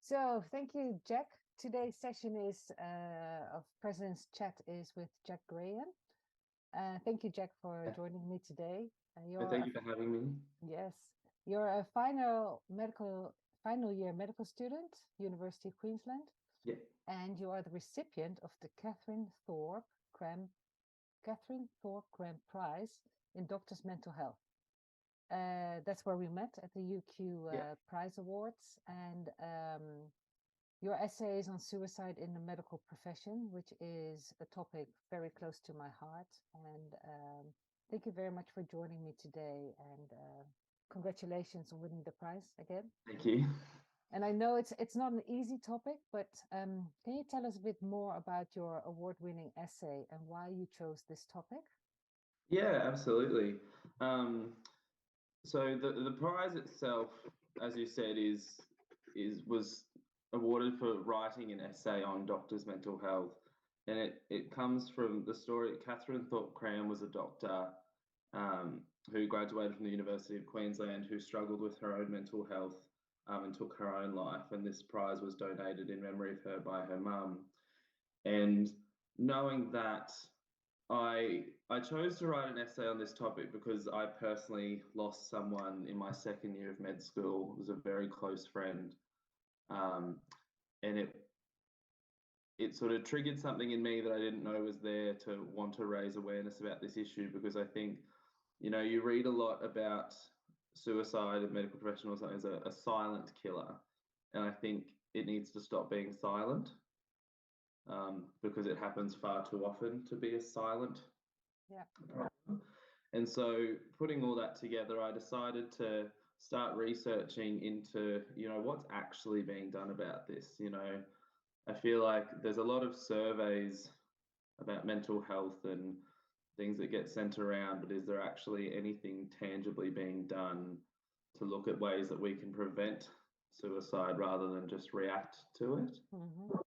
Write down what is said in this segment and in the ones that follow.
So thank you, Jack. Today's session is of President's Chat is with Jack Graham. Thank you, Jack, for joining me today. Thank you for having me. Yes, you're a final year medical student, University of Queensland. Yeah. And you are the recipient of the Catherine Thorp-Cramb Prize in Doctors' Mental Health. That's where we met at the UQ Prize Awards, and your essay is on suicide in the medical profession, which is a topic very close to my heart. And thank you very much for joining me today, and congratulations on winning the prize again. Thank you. And I know it's not an easy topic, but can you tell us a bit more about your award-winning essay and why you chose this topic? Yeah, absolutely. So the prize itself, as you said, was awarded for writing an essay on doctors' mental health, and it comes from the story. Catherine Thorp-Cramb was a doctor who graduated from the University of Queensland, who struggled with her own mental health and took her own life. And this prize was donated in memory of her by her mum. And knowing that, I chose to write an essay on this topic because I personally lost someone in my second year of med school. It was a very close friend. And it sort of triggered something in me that I didn't know was there, to want to raise awareness about this issue, because I think, you read a lot about suicide in medical professionals as a silent killer. And I think it needs to stop being silent, because it happens far too often to be a silent problem. And so putting all that together, I decided to start researching into, what's actually being done about this. I feel like there's a lot of surveys about mental health and things that get sent around, but is there actually anything tangibly being done to look at ways that we can prevent suicide rather than just react to it? Mm-hmm.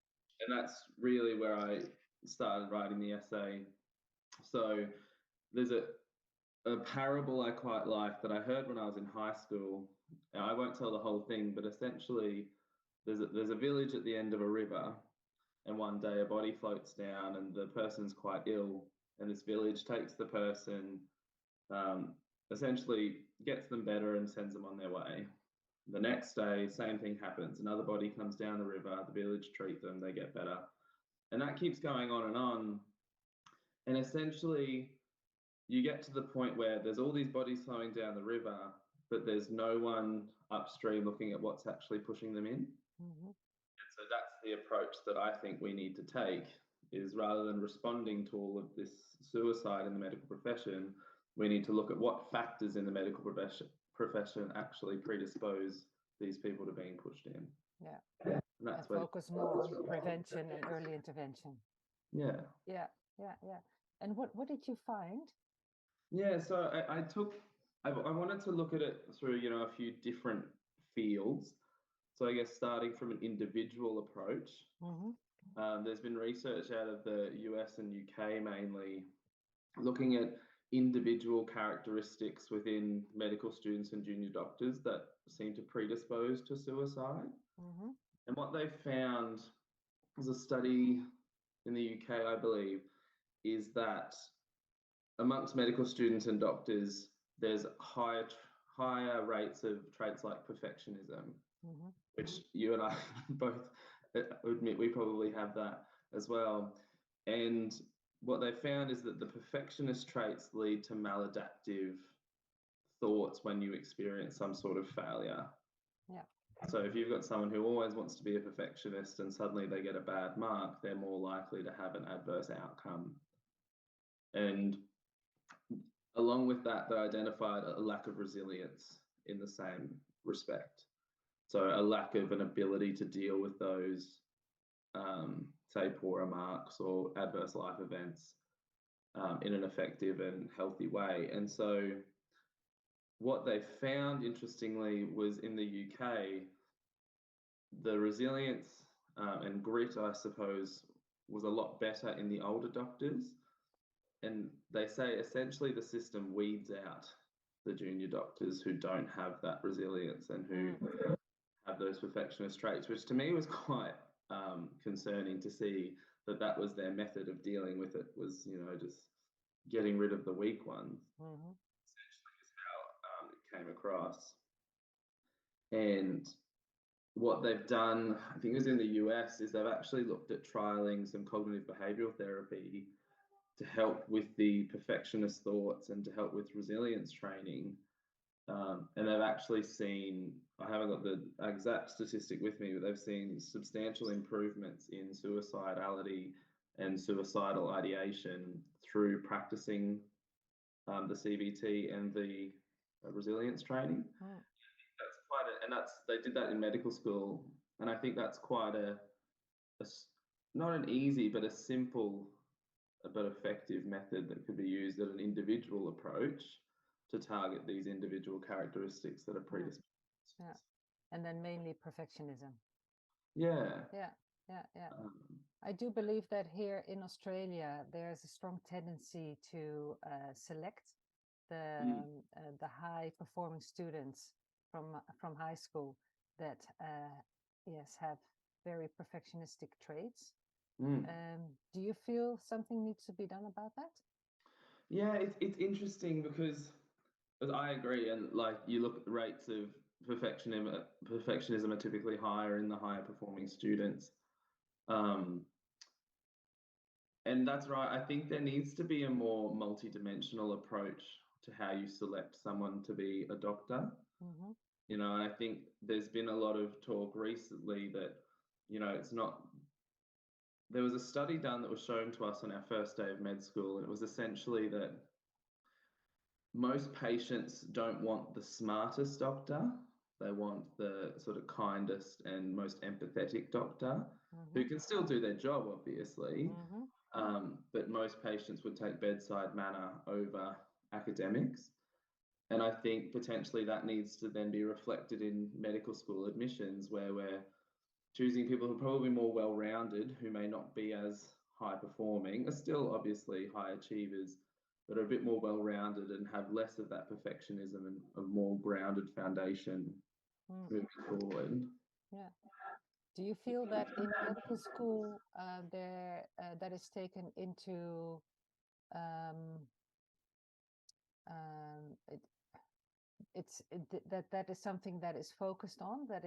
And that's really where I started writing the essay. So there's a parable I quite like that I heard when I was in high school. I won't tell the whole thing, but essentially there's a village at the end of a river, and one day a body floats down and the person's quite ill, and this village takes the person, essentially gets them better and sends them on their way. The next day, same thing happens. Another body comes down the river, the village treat them, they get better. And that keeps going on and on. And essentially, you get to the point where there's all these bodies flowing down the river, but there's no one upstream looking at what's actually pushing them in. Mm-hmm. And so that's the approach that I think we need to take, is rather than responding to all of this suicide in the medical profession, we need to look at what factors in the medical profession actually predispose these people to being pushed in. Yeah. And that's and focus more on prevention and early intervention. Yeah. And what did you find? Yeah, so I wanted to look at it through, a few different fields. So I guess starting from an individual approach, there's been research out of the US and UK mainly looking at individual characteristics within medical students and junior doctors that seem to predispose to suicide. And what they found was a study in the UK, I believe, is that amongst medical students and doctors, there's higher rates of traits like perfectionism, which you and I both admit we probably have that as well. And what they found is that the perfectionist traits lead to maladaptive thoughts when you experience some sort of failure. Yeah. So if you've got someone who always wants to be a perfectionist and suddenly they get a bad mark, they're more likely to have an adverse outcome. And along with that, they identified a lack of resilience in the same respect. So a lack of an ability to deal with those, say, poor remarks or adverse life events in an effective and healthy way. And so what they found, interestingly, was in the UK, the resilience and grit, I suppose, was a lot better in the older doctors. And they say essentially the system weeds out the junior doctors who don't have that resilience and who have those perfectionist traits, which to me was quite concerning to see that that was their method of dealing with it, was, you know, just getting rid of the weak ones, essentially is how it came across. And what they've done, I think it was in the US, is they've actually looked at trialing some cognitive behavioral therapy to help with the perfectionist thoughts and to help with resilience training. And they've actually seen, I haven't got the exact statistic with me, but they've seen substantial improvements in suicidality and suicidal ideation through practicing the CBT and the resilience training. That's quite a, and that's, they did that in medical school, and I think that's quite a not an easy but a simple but effective method that could be used at an individual approach to target these individual characteristics that are predisposed. Yeah, and then mainly perfectionism. Yeah. I do believe that here in Australia there's a strong tendency to select the high performing students from high school that yes, have very perfectionistic traits. Do you feel something needs to be done about that? Yeah, it's interesting because I agree, and like you look at the rates of perfectionism are typically higher in the higher performing students. And that's right. I think there needs to be a more multidimensional approach to how you select someone to be a doctor. You know, and I think there's been a lot of talk recently that, you know, it's not. There was a study done that was shown to us on our first day of med school, and it was essentially that most patients don't want the smartest doctor. They want the sort of kindest and most empathetic doctor who can still do their job, obviously. But most patients would take bedside manner over academics. And I think potentially that needs to then be reflected in medical school admissions, where we're choosing people who are probably more well-rounded, who may not be as high performing, are still obviously high achievers, but are a bit more well-rounded and have less of that perfectionism and a more grounded foundation moving forward. Yeah. Do you feel that in medical school that is taken into that is something that is focused on, that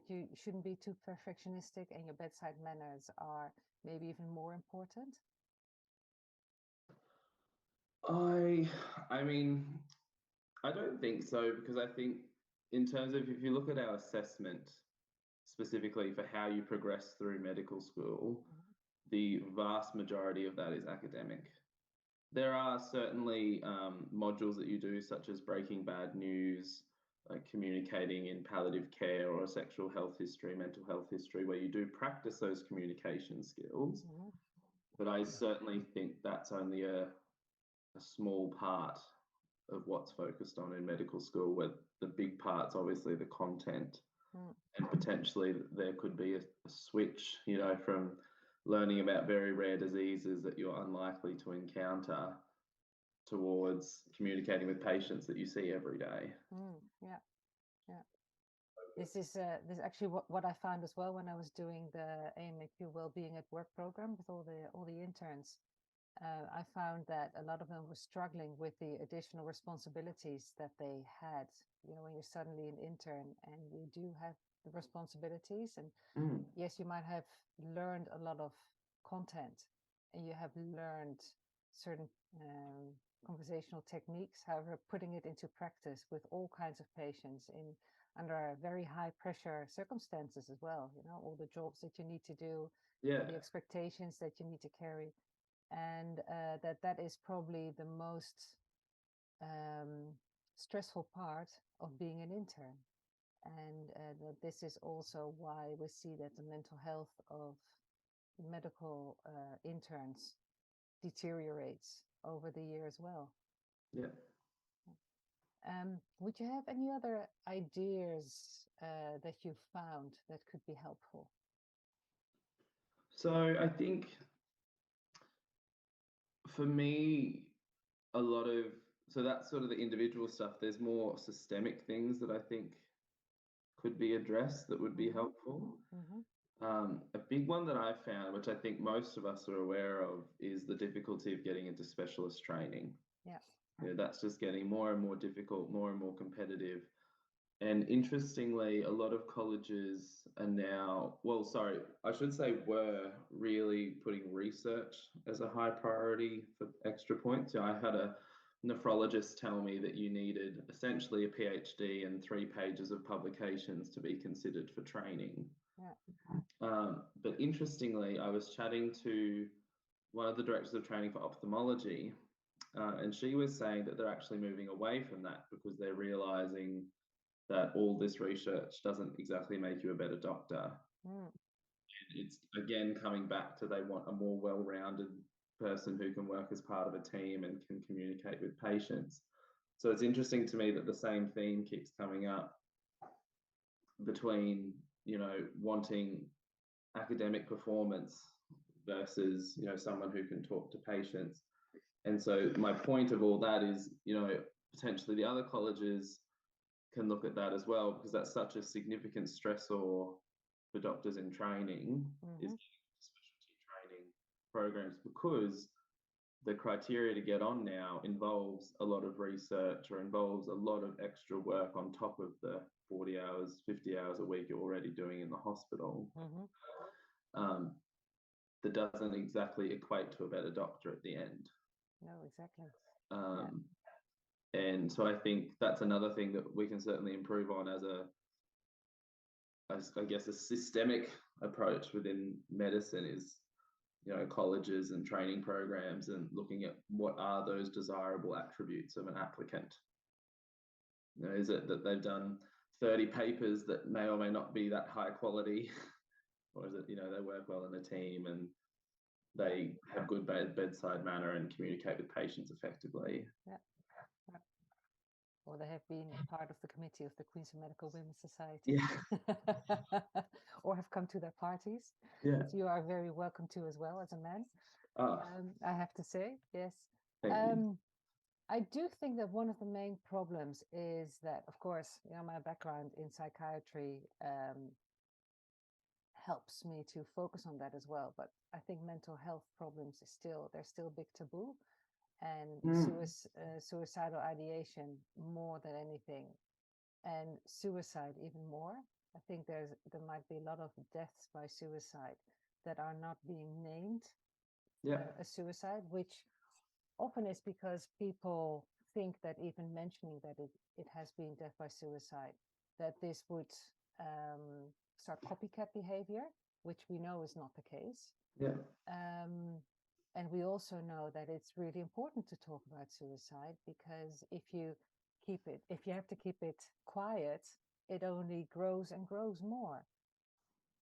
you shouldn't be too perfectionistic and your bedside manners are maybe even more important? I mean, I don't think so, because I think in terms of, if you look at our assessment specifically for how you progress through medical school, the vast majority of that is academic. There are certainly modules that you do, such as breaking bad news, like communicating in palliative care, or sexual health history, mental health history, where you do practice those communication skills. But I certainly think that's only a small part of what's focused on in medical school, where the big part's obviously the content. And potentially there could be a switch, you know, from learning about very rare diseases that you're unlikely to encounter towards communicating with patients that you see every day. This is actually what I found as well when I was doing the AMAQ Wellbeing at Work program with all the interns. I found that a lot of them were struggling with the additional responsibilities that they had. You know, when you're suddenly an intern and you do have the responsibilities, and yes, you might have learned a lot of content and you have learned certain conversational techniques. However, putting it into practice with all kinds of patients under very high pressure circumstances as well, you know, all the jobs that you need to do, the expectations that you need to carry. And that is probably the most stressful part of being an intern. And that this is also why we see that the mental health of medical interns deteriorates over the year as well. Would you have any other ideas that you found that could be helpful? So I think for me, so that's sort of the individual stuff. There's more systemic things that I think could be addressed that would be helpful. A big one that I found, which I think most of us are aware of, is the difficulty of getting into specialist training. Yeah. That's just getting more and more difficult, more and more competitive. And interestingly, a lot of colleges are now, well, sorry, I should say were really putting research as a high priority for extra points. I had a nephrologist tell me that you needed essentially a PhD and 3 pages of publications to be considered for training. Yeah. But interestingly, I was chatting to one of the directors of training for ophthalmology, and she was saying that they're actually moving away from that because they're realizing that all this research doesn't exactly make you a better doctor. It's again coming back to they want a more well-rounded person who can work as part of a team and can communicate with patients. So it's interesting to me that the same theme keeps coming up between, wanting academic performance versus, someone who can talk to patients. And so my point of all that is, potentially the other colleges can look at that as well, because that's such a significant stressor for doctors in training, is specialty training programs, because the criteria to get on now involves a lot of research or involves a lot of extra work on top of the 40 hours, 50 hours a week you're already doing in the hospital. That doesn't exactly equate to a better doctor at the end. No, exactly. And so I think that's another thing that we can certainly improve on as I guess, a systemic approach within medicine is, colleges and training programs and looking at what are those desirable attributes of an applicant. Is it that they've done 30 papers that may or may not be that high quality? Or is it, they work well in a team and they have good bedside manner and communicate with patients effectively? Yeah. Or they have been part of the committee of the Queensland Medical Women's Society. Yeah. Or have come to their parties. Yeah. You are very welcome to as well as a man. I have to say, yes. Thank you. I do think that one of the main problems is that, of course, my background in psychiatry helps me to focus on that as well. But I think mental health problems they're still a big taboo. And suicidal ideation more than anything, and suicide even more. I think there might be a lot of deaths by suicide that are not being named a suicide, which often is because people think that even mentioning that it has been death by suicide, that this would start copycat behavior, which we know is not the case. And we also know that it's really important to talk about suicide, because if you have to keep it quiet, it only grows and grows more.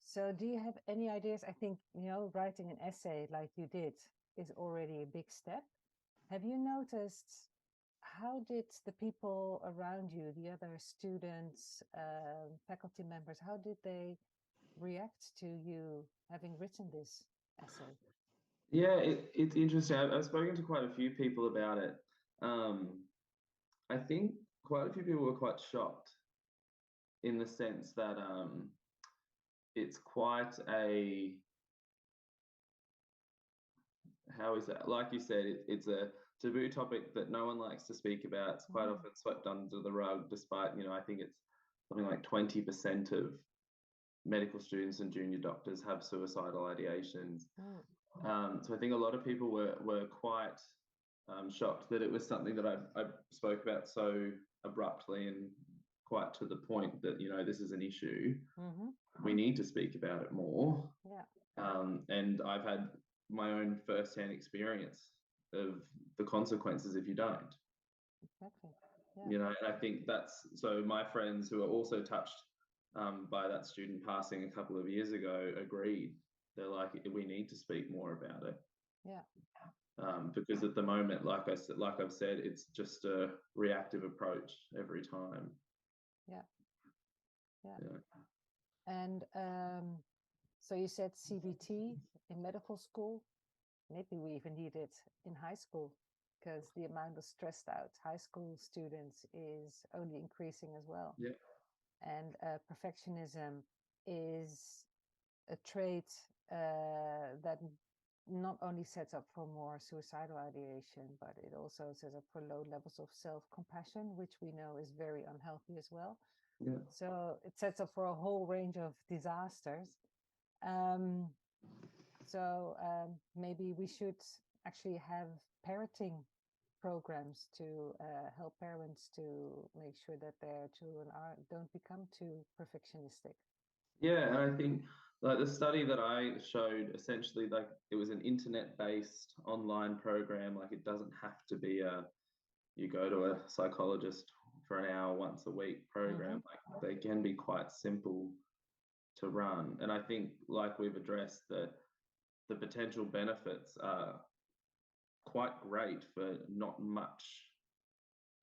So do you have any ideas? I think, writing an essay like you did is already a big step. Have you noticed, how did the people around you, the other students, faculty members, how did they react to you having written this essay? Yeah, it's interesting. I've spoken to quite a few people about it. I think quite a few people were quite shocked, in the sense that it's quite a, how is that? Like you said, it's a taboo topic that no one likes to speak about. It's quite often swept under the rug, despite, I think it's something like 20% of medical students and junior doctors have suicidal ideations. So I think a lot of people were quite shocked that it was something that I spoke about so abruptly and quite to the point that, this is an issue. We need to speak about it more. And I've had my own first-hand experience of the consequences if you don't. Exactly. And I think so my friends who are also touched by that student passing a couple of years ago agreed. They're like, we need to speak more about it. Because at the moment, like I've said, it's just a reactive approach every time. And so you said CBT in medical school. Maybe we even need it in high school, because the amount of stressed out high school students is only increasing as well. And perfectionism is a trait that not only sets up for more suicidal ideation, but it also sets up for low levels of self-compassion, which we know is very unhealthy as well. Yeah. So it sets up for a whole range of disasters. Maybe we should actually have parenting programs to help parents to make sure that their children don't become too perfectionistic. Yeah, and I think like the study that I showed, essentially, like it was an internet-based online program. Like it doesn't have to be you go to a psychologist for an hour once a week program. Like they can be quite simple to run. And I think, like we've addressed, that the potential benefits are quite great for not much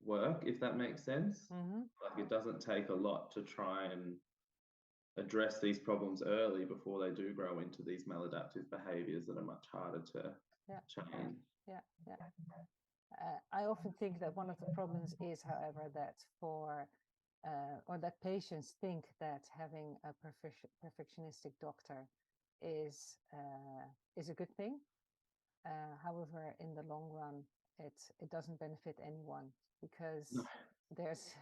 work, if that makes sense. Like it doesn't take a lot to try and address these problems early before they do grow into these maladaptive behaviors that are much harder to change. Yeah. I often think that one of the problems is, however, that or that patients think that having a perfectionistic doctor is a good thing. However, in the long run, it doesn't benefit anyone, because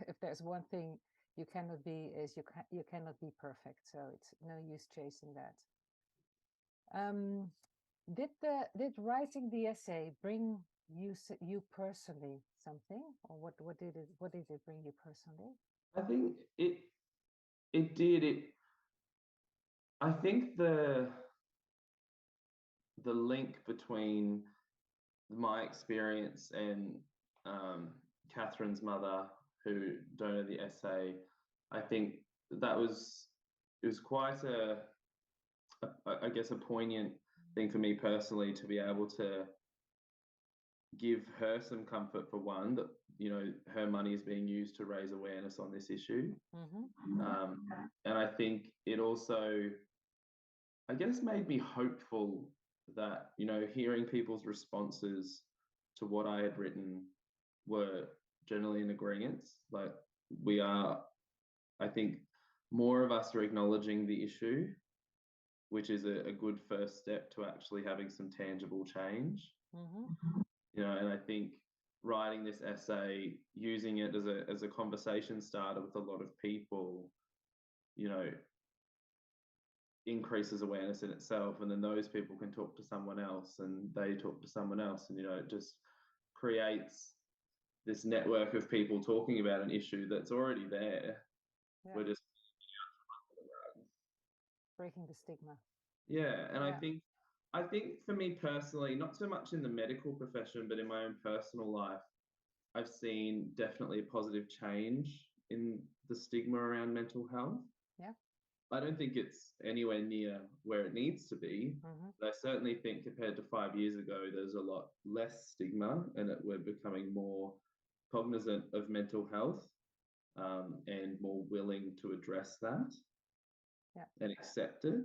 if there's one thing you cannot be, is you cannot be perfect. So it's no use chasing that. Did writing the essay bring you personally something, or what did it bring you personally? I think it did. I think the link between my experience and Catherine's mother, who donated the essay, I think it was quite I guess a poignant thing for me personally to be able to give her some comfort, for one, that her money is being used to raise awareness on this issue. And I think it also, I guess, made me hopeful that hearing people's responses to what I had written were generally in agreement. Like we are, I think, more of us are acknowledging the issue, which is a good first step to actually having some tangible change. And I think writing this essay, using it as a conversation starter with a lot of people, increases awareness in itself, and then those people can talk to someone else, and they talk to someone else, and it just creates this network of people talking about an issue that's already there. We're just breaking the stigma. And I think for me personally, not so much in the medical profession, but in my own personal life, I've seen definitely a positive change in the stigma around mental health. I don't think it's anywhere near where it needs to be. But I certainly think compared to 5 years ago, there's a lot less stigma, and that we're becoming more cognizant of mental health, and more willing to address that and accept it.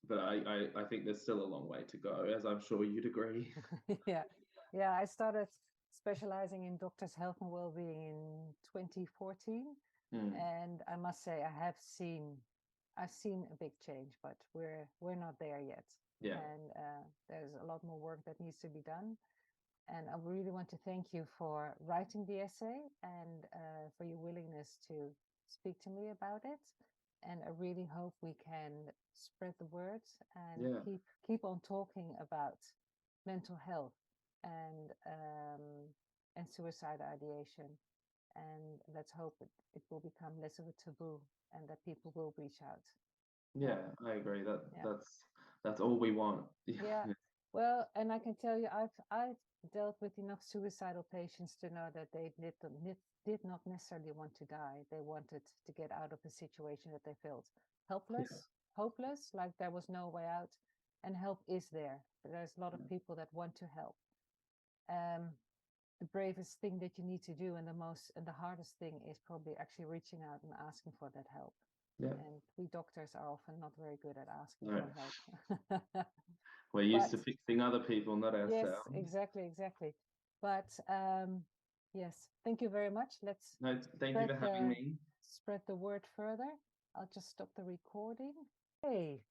But I think there's still a long way to go, as I'm sure you'd agree. I started specializing in doctors' health and well-being in 2014, and I must say I've seen a big change, but we're not there yet. And there's a lot more work that needs to be done. And I really want to thank you for writing the essay, and for your willingness to speak to me about it. And I really hope we can spread the word and keep on talking about mental health and suicide ideation. And let's hope it will become less of a taboo, and that people will reach out. I agree. That's all we want. Well, and I can tell you, I've dealt with enough suicidal patients to know that they did not necessarily want to die. They wanted to get out of a situation that they felt helpless, hopeless, like there was no way out. And help is there. There's a lot of people that want to help. The bravest thing that you need to do, and the hardest thing, is probably actually reaching out and asking for that help. And we doctors are often not very good at asking for help. We're used to fixing other people, not ourselves. Yes, exactly. But yes, thank you very much. Thank you for having me. spread the word further. I'll just stop the recording. Hey,